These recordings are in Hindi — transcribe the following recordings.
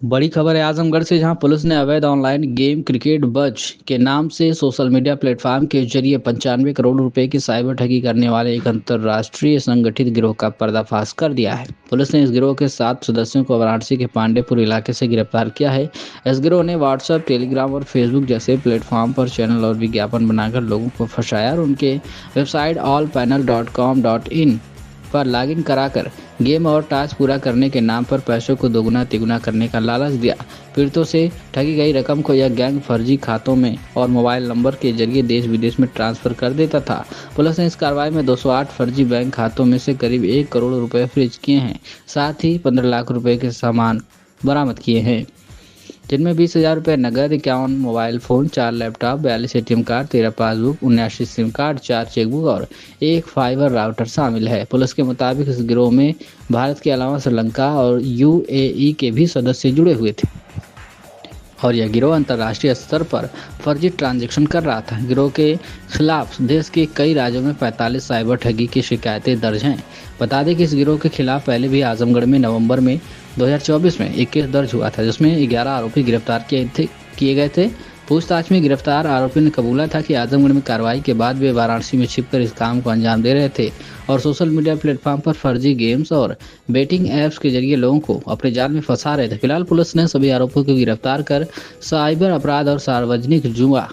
बड़ी खबर है आजमगढ़ से, जहां पुलिस ने अवैध ऑनलाइन गेम क्रिकेट बज के नाम से सोशल मीडिया प्लेटफॉर्म के जरिए 95 करोड़ रुपए की साइबर ठगी करने वाले एक अंतर्राष्ट्रीय संगठित गिरोह का पर्दाफाश कर दिया है। पुलिस ने इस गिरोह के 7 सदस्यों को वाराणसी के पांडेपुर इलाके से गिरफ्तार किया है। इस गिरोह ने व्हाट्सएप, टेलीग्राम और फेसबुक जैसे प्लेटफॉर्म पर चैनल और विज्ञापन बनाकर लोगों को फंसाया और उनके वेबसाइट allpanel.com.in पर लॉगिन कराकर गेम और टास्क पूरा करने के नाम पर पैसों को दोगुना तिगुना करने का लालच दिया। पीड़ितों से ठगी गई रकम को यह गैंग फर्जी खातों में और मोबाइल नंबर के जरिए देश विदेश में ट्रांसफर कर देता था। पुलिस ने इस कार्रवाई में 208 फर्जी बैंक खातों में से करीब 1 करोड़ रुपए फ्रीज किए हैं। साथ ही 15 लाख रुपए के सामान बरामद किए हैं, जिनमें 20,000 रुपये नगद, 51 mobile phone, 4 laptop, 42 ATM card, 13 passbook, 79 SIM card, 4 chequebook और एक फाइबर राउटर शामिल है। पुलिस के मुताबिक इस गिरोह में भारत के अलावा श्रीलंका और यूएई के भी सदस्य जुड़े हुए थे और यह गिरोह अंतर्राष्ट्रीय स्तर पर फर्जी ट्रांजैक्शन कर रहा था। गिरोह के खिलाफ देश के कई राज्यों में 45 साइबर ठगी की शिकायतें दर्ज हैं। बता दें कि इस गिरोह के खिलाफ पहले भी आजमगढ़ में नवंबर में 2024 में एक केस दर्ज हुआ था, जिसमें 11 आरोपी गिरफ्तार किए गए थे। पूछताछ में गिरफ्तार आरोपी ने कबूला था कि आजमगढ़ में कार्रवाई के बाद वे वाराणसी में छिपकर इस काम को अंजाम दे रहे थे और सोशल मीडिया प्लेटफॉर्म पर फर्जी गेम्स और बेटिंग ऐप्स के जरिए लोगों को अपने जाल में फंसा रहे थे। फिलहाल पुलिस ने सभी आरोपियों को गिरफ्तार कर साइबर अपराध और सार्वजनिक जुआ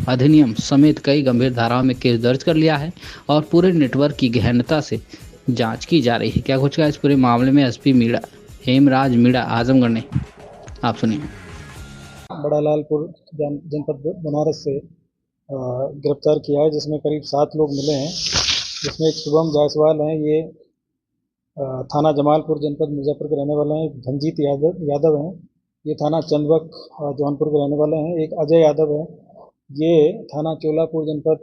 अधिनियम समेत कई गंभीर धाराओं में केस दर्ज कर लिया है और पूरे नेटवर्क की गहनता से जांच की जा रही है। क्या कुछ कहा इस पूरे मामले में एसपी मीणा हेमराज मीणा आजमगढ़ ने, आप सुनिए। बड़ा लालपुर जनपद बनारस से गिरफ्तार किया है, जिसमें करीब 7 लोग मिले हैं। जिसमें एक शुभम जायसवाल हैं, ये थाना जमालपुर जनपद मिर्ज़ापुर के रहने वाले हैं। एक धनजीत यादव हैं, ये थाना चंदवक जौनपुर के रहने वाले हैं। एक अजय यादव है, ये थाना चोलापुर जनपद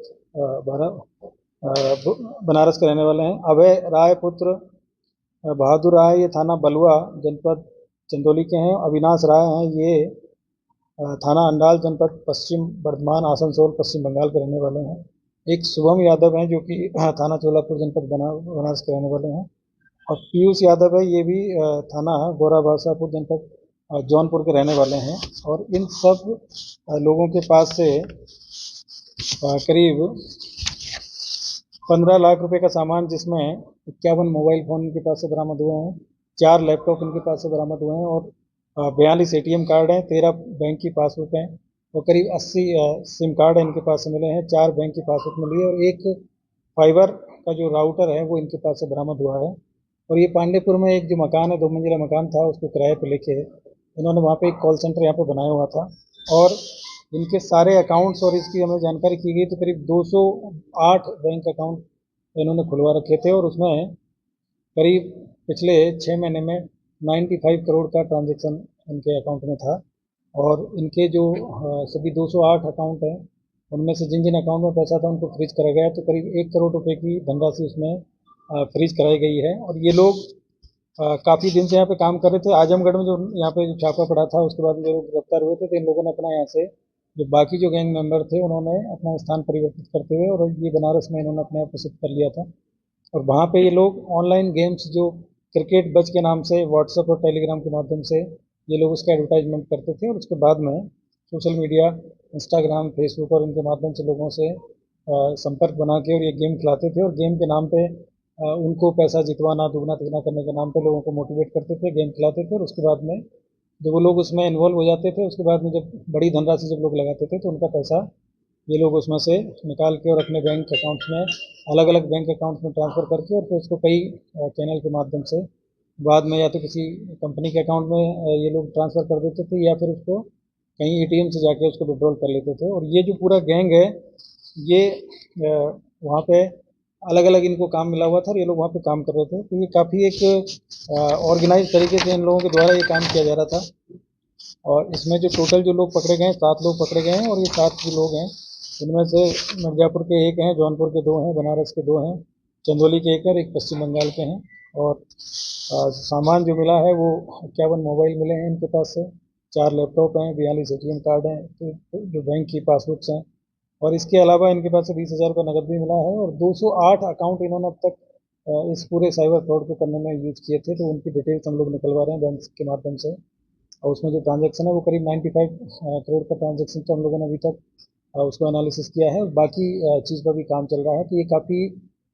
बनारस के रहने वाले हैं। अभय राय पुत्र बहादुर राय, ये थाना बलुआ जनपद चंदौली के हैं। अविनाश राय हैं, ये थाना अंडाल जनपद पश्चिम बर्धमान आसनसोल पश्चिम बंगाल के रहने वाले हैं। एक शुभम यादव हैं, जो कि थाना चोलापुर जनपद बनारस के रहने वाले हैं। और पीयूष यादव है, ये भी थाना गोरा बादशाहपुर जनपद जौनपुर के रहने वाले हैं। और इन सब लोगों के पास से करीब 15 लाख रुपए का सामान, जिसमें 51 मोबाइल फ़ोन इनके पास से बरामद हुए हैं, 4 लैपटॉप इनके पास से बरामद हुए हैं और 42 एटीएम कार्ड हैं, 13 बैंक की पासबुक हैं और करीब 80 सिम कार्ड इनके पास से मिले हैं, 4 बैंक की पासबुक मिली है और एक फाइबर का जो राउटर है वो इनके पास से बरामद हुआ है। और ये पांडेपुर में एक जो मकान है, 2 मंजिला मकान था, उसको किराए पे लेके इन्होंने वहाँ पे एक कॉल सेंटर यहाँ पे बनाया हुआ था। और इनके सारे अकाउंट्स और इसकी हमें जानकारी की गई तो करीब 208 बैंक अकाउंट इन्होंने खुलवा रखे थे और उसमें करीब पिछले 6 महीने में 95 करोड़ का ट्रांजैक्शन इनके अकाउंट में था। और इनके जो सभी 208 अकाउंट हैं, उनमें से जिन जिन अकाउंट में पैसा था उनको फ्रीज करा गया, तो करीब 1 करोड़ रुपए की धनराशि उसमें फ्रीज कराई गई है। और ये लोग काफ़ी दिन से यहाँ पे काम कर रहे थे। आजमगढ़ में जो यहाँ पे जो छापा पड़ा था, उसके बाद जो लोग गिरफ्तार हुए थे, तो इन लोगों ने अपना यहाँ से जो बाकी जो गैंग मेंबर थे, उन्होंने अपना स्थान परिवर्तित करते हुए और ये बनारस में इन्होंने अपने आप को शिफ्ट कर लिया था। और वहाँ पे ये लोग ऑनलाइन गेम्स जो क्रिकेट बज के नाम से व्हाट्सएप और टेलीग्राम के माध्यम से ये लोग उसका एडवर्टाइजमेंट करते थे और उसके बाद में सोशल मीडिया, इंस्टाग्राम, फेसबुक और इनके माध्यम से लोगों से संपर्क बना के और ये गेम खिलाते थे और गेम के नाम पे उनको पैसा जितवाना, दुगना तिगना करने के नाम पे लोगों को मोटिवेट करते थे, गेम खिलाते थे। और उसके बाद में जब वो लोग उसमें इन्वॉल्व हो जाते थे, उसके बाद में जब बड़ी धनराशि जब लोग लगाते थे, तो उनका पैसा ये लोग उसमें से निकाल के और अपने बैंक अकाउंट्स में, अलग अलग बैंक अकाउंट्स में ट्रांसफ़र करके और फिर उसको कई चैनल के माध्यम से बाद में या तो किसी कंपनी के अकाउंट में ये लोग ट्रांसफ़र कर देते थे या फिर उसको कहीं एटीएम से जाके उसको विड्रॉल कर लेते थे। और ये जो पूरा गैंग है, ये वहाँ पे अलग अलग इनको काम मिला हुआ था और ये लोग वहाँ पे काम कर रहे थे। तो ये काफ़ी एक ऑर्गेनाइज तरीके से इन लोगों के द्वारा ये काम किया जा रहा था। और इसमें जो टोटल जो लोग पकड़े गए हैं, 7 लोग पकड़े गए हैं और ये 7 जो लोग हैं, इनमें से मिर्ज़ापुर के 1 हैं, जौनपुर के 2 हैं, बनारस के 2 हैं, चंदौली के 1 हैं और एक पश्चिम बंगाल के हैं। और सामान जो मिला है वो 51 मोबाइल मिले हैं इनके पास से, 4 लैपटॉप हैं, 42 एटीएम कार्ड हैं, तो जो बैंक की पासबुक्स हैं। और इसके अलावा इनके पास से 20,000 रुपये नकद भी मिला है और 208 अकाउंट इन्होंने अब तक इस पूरे साइबर फ्रॉड को करने में यूज़ किए थे। तो उनकी डिटेल्स हम लोग निकलवा रहे हैं बैंक के माध्यम से। और उसमें जो ट्रांजैक्शन है वो करीब 95 करोड़ का ट्रांजैक्शन तो हम लोगों ने अभी तक उसको एनालिसिस किया है। और बाकी चीज़ पर भी काम चल रहा है। तो ये काफ़ी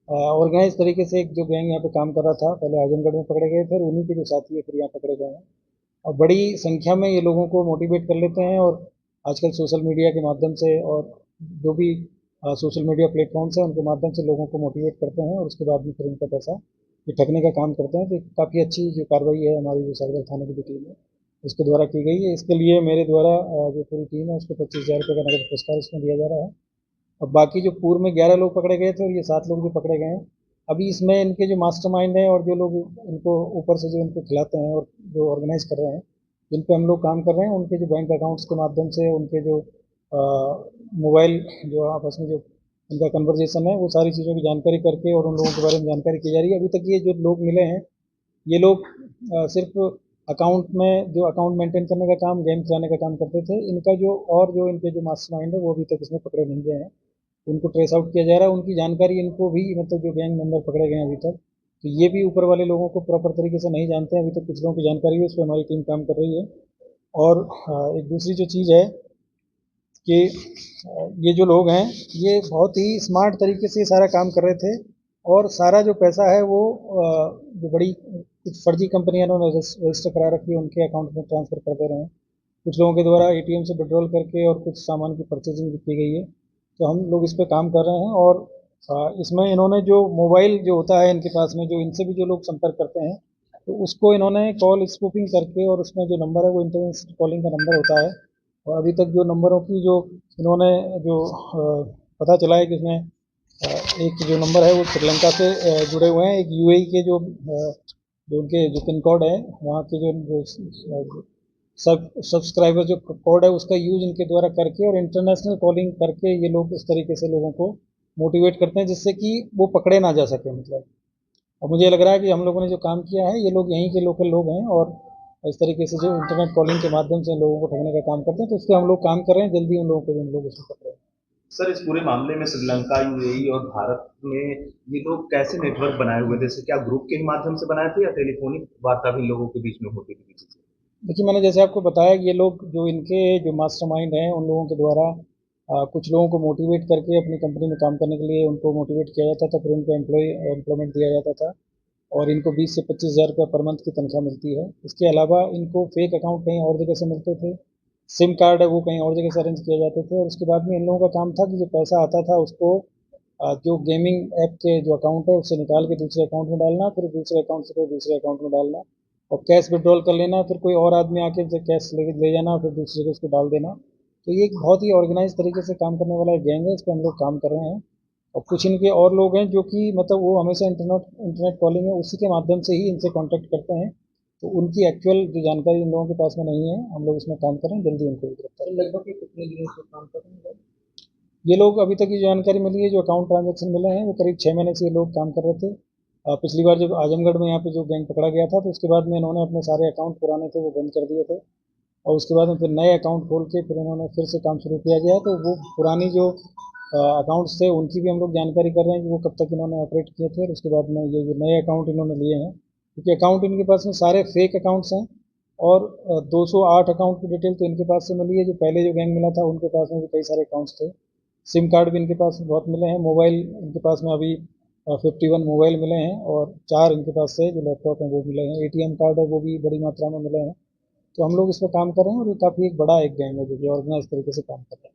ऑर्गेनाइज तरीके से एक जो गैंग यहाँ पे काम कर रहा था, पहले आजमगढ़ में पकड़े गए थे और उन्हीं के जो साथी है फिर यहाँ पकड़े गए हैं। और बड़ी संख्या में ये लोगों को मोटिवेट कर लेते हैं और आजकल सोशल मीडिया के माध्यम से और जो भी सोशल मीडिया प्लेटफॉर्म्स हैं उनके माध्यम से लोगों को मोटिवेट करते हैं और उसके बाद में फिर उनका पैसा ये ठगने का काम करते हैं। तो काफ़ी अच्छी जो कार्रवाई है हमारी जो सागर थाने की जो टीम है उसके द्वारा की गई है। इसके लिए मेरे द्वारा जो पूरी टीम है उसको 25,000 रुपये का नगद पुरस्कार इसमें दिया जा रहा है। और बाकी जो पूर्व में 11 लोग पकड़े गए थे और ये 7 लोग भी पकड़े गए हैं। अभी इसमें इनके जो मास्टरमाइंड हैं और जो लोग इनको ऊपर से जो इनको खिलाते हैं और जो ऑर्गेनाइज कर रहे हैं, जिन पे हम लोग काम कर रहे हैं, उनके जो बैंक अकाउंट्स के माध्यम से उनके जो मोबाइल जो आपस में जो उनका कन्वर्जेशन है वो सारी चीज़ों की जानकारी करके और उन लोगों के बारे में जानकारी की जा रही है। अभी तक ये जो लोग मिले हैं ये लोग सिर्फ अकाउंट में जो अकाउंट मेंटेन करने का काम, गेम चलाने का काम करते थे। इनका जो और जो इनके जो मास्टरमाइंड है वो अभी तक इसमें पकड़े नहीं गए हैं। उनको ट्रेस आउट किया जा रहा है। उनकी जानकारी इनको भी मतलब जो गैंग मेंबर पकड़े गए हैं अभी तक, तो ये भी ऊपर वाले लोगों को प्रॉपर तरीके से नहीं जानते हैं। अभी तक कुछ लोगों की जानकारी है, उस पर हमारी टीम काम कर रही है। और एक दूसरी जो चीज़ है कि ये जो लोग हैं ये बहुत ही स्मार्ट तरीके से सारा काम कर रहे थे और सारा जो पैसा है वो जो बड़ी कुछ फर्जी कंपनियां इन्होंने रजिस्टर करा रखी है उनके अकाउंट में ट्रांसफ़र कर दे रहे हैं। कुछ लोगों के द्वारा एटीएम से विड्रॉल करके और कुछ सामान की परचेजिंग भी की गई है। तो हम लोग इस पे काम कर रहे हैं। और इसमें इन्होंने जो मोबाइल जो होता है इनके पास में, जो इनसे भी जो लोग संपर्क करते हैं, तो उसको इन्होंने कॉल स्पूफिंग करके और उसमें जो नंबर है वो इंटरनेशनल कॉलिंग का नंबर होता है। और अभी तक जो नंबरों की जो इन्होंने जो पता चला है कि इसमें एक जो नंबर है वो श्रीलंका से जुड़े हुए हैं। एक यूएई के जो उनके जो पिन कोड है वहाँ के जो सब्सक्राइबर जो कोड है उसका यूज इनके द्वारा करके और इंटरनेशनल कॉलिंग करके ये लोग इस तरीके से लोगों को मोटिवेट करते हैं जिससे कि वो पकड़े ना जा सके मतलब। और मुझे लग रहा है कि हम लोगों ने जो काम किया है ये लोग यहीं के लोकल लोग हैं और इस तरीके से जो इंटरनेट कॉलिंग के माध्यम से लोगों को ठगने का काम करते हैं, तो उस पर हम लोग काम कर रहे हैं। जल्दी उन लोगों को भी हम लोग उसमें पकड़े। सर, इस पूरे मामले में श्रीलंका, यूएई और भारत में ये लोग कैसे नेटवर्क बनाए हुए थे? जैसे क्या ग्रुप के ही माध्यम से बनाए थे या टेलीफोनिक वार्ता भी इन लोगों के बीच में होती थी किसी से? देखिए, मैंने जैसे आपको बताया कि ये लोग जो इनके जो मास्टरमाइंड हैं उन लोगों के द्वारा कुछ लोगों को मोटिवेट करके अपनी कंपनी में काम करने के लिए उनको मोटिवेट किया जाता था, फिर उनको एम्प्लॉयमेंट दिया जाता था और इनको 20 से 25,000 रुपये पर मंथ की तनख्वाह मिलती है। इसके अलावा इनको फेक अकाउंट कहीं और जगह से मिलते थे, सिम कार्ड है वो कहीं और जगह से अरेंज किए जाते थे। और उसके बाद में इन लोगों का काम था कि जो पैसा आता था उसको जो गेमिंग ऐप के जो अकाउंट है उससे निकाल के दूसरे अकाउंट में डालना, फिर दूसरे अकाउंट से कोई दूसरे अकाउंट में डालना और कैश विड्रॉल कर लेना, फिर कोई और आदमी आके कैश ले जाना फिर दूसरे को उसको डाल देना। तो ये एक बहुत ही ऑर्गेनाइज तरीके से काम करने वाला एक गैंग है। इस पर हम लोग काम कर रहे हैं। और कुछ इनके और लोग हैं जो कि मतलब वो हमेशा इंटरनेट कॉलिंग है उसी के माध्यम से ही इनसे कांटेक्ट करते हैं। तो उनकी एक्चुअल जो जानकारी इन लोगों के पास में नहीं है। हम लोग इसमें काम कर रहे हैं, जल्दी उनको भी गिरफ्तार। लगभग कितने दिनों से काम कर रहे हैं ये लोग? अभी तक की जानकारी मिली है जो अकाउंट ट्रांजेक्शन मिले हैं वो करीब 6 महीने से ये लोग काम कर रहे थे। पिछली बार जब आजमगढ़ में यहाँ पे जो गैंग पकड़ा गया था तो उसके बाद में इन्होंने अपने सारे अकाउंट पुराने थे वो बंद कर दिए थे और उसके बाद में फिर नए अकाउंट खोल के फिर इन्होंने फिर से काम शुरू किया गया। तो वो पुरानी जो अकाउंट्स थे उनकी भी हम लोग जानकारी कर रहे हैं कि वो कब तक इन्होंने ऑपरेट किए थे और उसके बाद में ये जो नए अकाउंट इन्होंने लिए हैं, क्योंकि अकाउंट इनके पास में सारे फेक अकाउंट्स हैं। और 208 अकाउंट की डिटेल तो इनके पास से मिली है। जो पहले जो गैंग मिला था उनके पास में भी कई सारे अकाउंट्स थे। सिम कार्ड भी इनके पास बहुत मिले हैं। मोबाइल इनके पास में अभी 51 मोबाइल मिले हैं और 4 इनके पास से जो लैपटॉप हैं वो मिले हैं। एटीएम कार्ड है वो भी बड़ी मात्रा में मिले हैं। तो हम लोग इस पर काम कर रहे हैं और ये काफ़ी एक बड़ा एक गैंग है जो कि ऑर्गेनाइज तरीके से काम कर रहा है।